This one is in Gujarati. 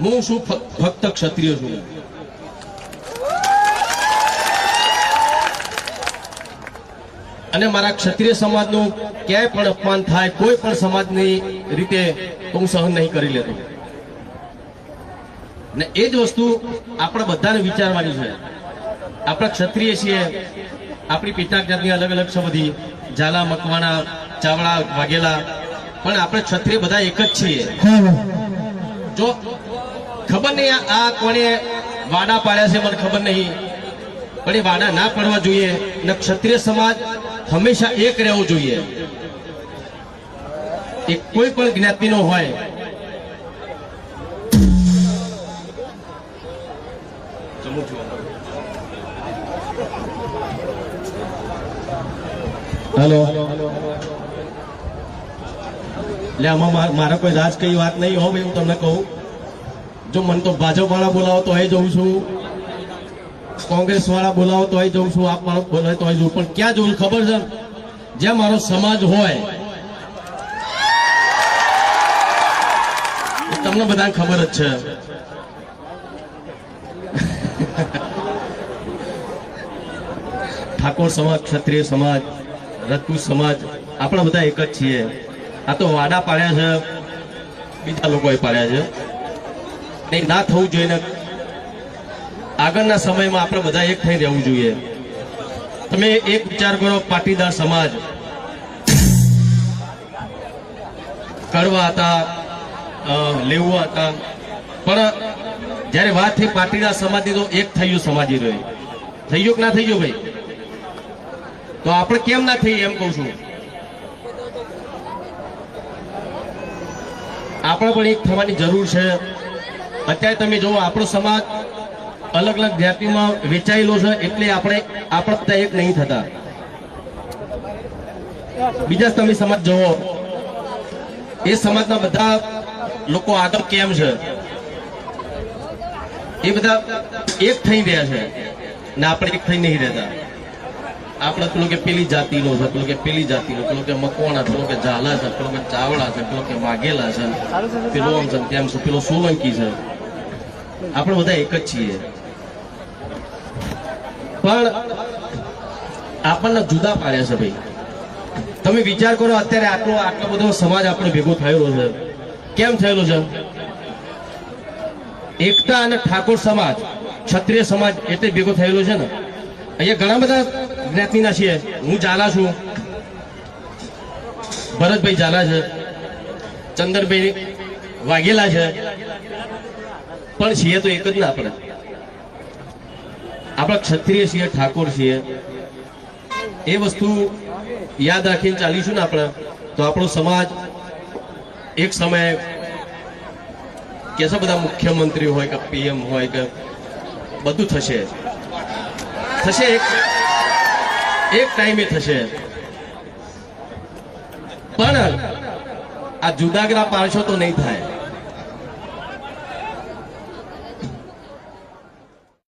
હું શું ફક્ત ક્ષત્રિય છું. અને મારા ક્ષત્રિય સમાજનું ક્યાંય પણ અપમાન થાય કોઈ પણ સમાજની રીતે હું સહન નહીં કરી લેતો. ને એ જ વસ્તુ આપણે બધાને વિચારવાની છે. આપણે ક્ષત્રિય છીએ, આપણી પેટા જ્ઞાતિની અલગ અલગ છે બધી, ઝાલા, મકવાણા, ચાવડા, વાઘેલા, પણ આપણે ક્ષત્રિય બધા એક જ છીએ. જો ખબર નહીં આ કોને વાડા પાડ્યા છે મને ખબર નહીં, પણ એ વાડા ના પડવા જોઈએ. ને ક્ષત્રિય સમાજ હંમેશા એક રહેવું જોઈએ. એ કોઈ પણ જ્ઞાતિનો હોય. હેલો, એટલે આમાં મારા કોઈ રાજકીય વાત નહીં હો ભાઈ. હું તમને કહું, જો મને તો ભાજપ વાળા બોલાવો તો જઉં છું, કોંગ્રેસ વાળા બોલાવો તો જઉં છું, આપ વાળા બોલાવે તો જઉં, પણ ક્યાં જવું ખબર છે? જ્યાં મારો સમાજ હોય. તમને બધાને ખબર જ છે. ઠાકોર સમાજ, ક્ષત્રિય સમાજ, રજપૂત સમાજ, આપણે બધા એક જ છીએ. આ તો વાડા પાડ્યા છે, બીજા લોકોએ પાડ્યા છે. એ ના થવું જોઈએ. આગળના સમયમાં આપણે બધા એક થઈ રહેવું જોઈએ. તમે એક વિચાર કરો, પાટીદાર સમાજ કડવા હતા, લેવા હતા, પણ જયારે વાત થઈ પાટીદાર સમાજની તો એક થઈ ગયું સમાજી રહ્યું. થઈ ગયું કે ના થઈ ગયું ભાઈ? તો આપણે કેમ ના થઈ એમ કહું છું. આપણે પણ એક થવાની જરૂર છે. અત્યારે તમે જુઓ, આપણો સમાજ અલગ અલગ જ્ઞાતિમાં વેચાયેલો છે, એટલે આપણે બધા એક નહીં થતા. બીજા તમે સમાજ જુઓ, એ સમાજના બધા લોકો આગળ કેમ છે? એ બધા એક થઈ રહ્યા છે ને આપણે એક થઈ નહીં રહેતા. આપણે પેલો કે પેલી જાતિનો છે, પેલો કે પેલી જાતિનો, પેલો કે મકવાણા, પેલો કે ઝાલા છે, પેલો કે ચાવડા છે, પેલો કે વાઘેલા છે, પેલો આમ છે તેમ છે, પેલો સોલંકી છે. આપણે બધા એક જ છીએ, પણ આપણને જુદા પાડ્યા છે ભાઈ. તમે વિચાર કરો, અત્યારે આટલો બધો સમાજ આપણો ભેગો થયેલો છે. કેમ થયેલો છે? એકતા અને ઠાકોર સમાજ, ક્ષત્રિય સમાજ એટલે ભેગો થયેલો છે ને. અહીંયા ઘણા બધા જ્ઞાતિના છીએ. હું ઝાલા છું, ભરતભાઈ ઝાલા છે, ચંદરભાઈ વાઘેલા છે, પણ છીએ તો એક જ ના. આપણે ક્ષત્રિય છીએ, ઠાકોર છીએ. એ વસ્તુ યાદ રાખીને ચાલીશું ને આપણે, તો આપણો સમાજ એક સમયે કેસા બધા મુખ્યમંત્રી હોય કે પીએમ હોય કે બધું થશે. એક ટાઈમે થશે. પણ આ જુદાગરા પાડશો તો નહીં થાય.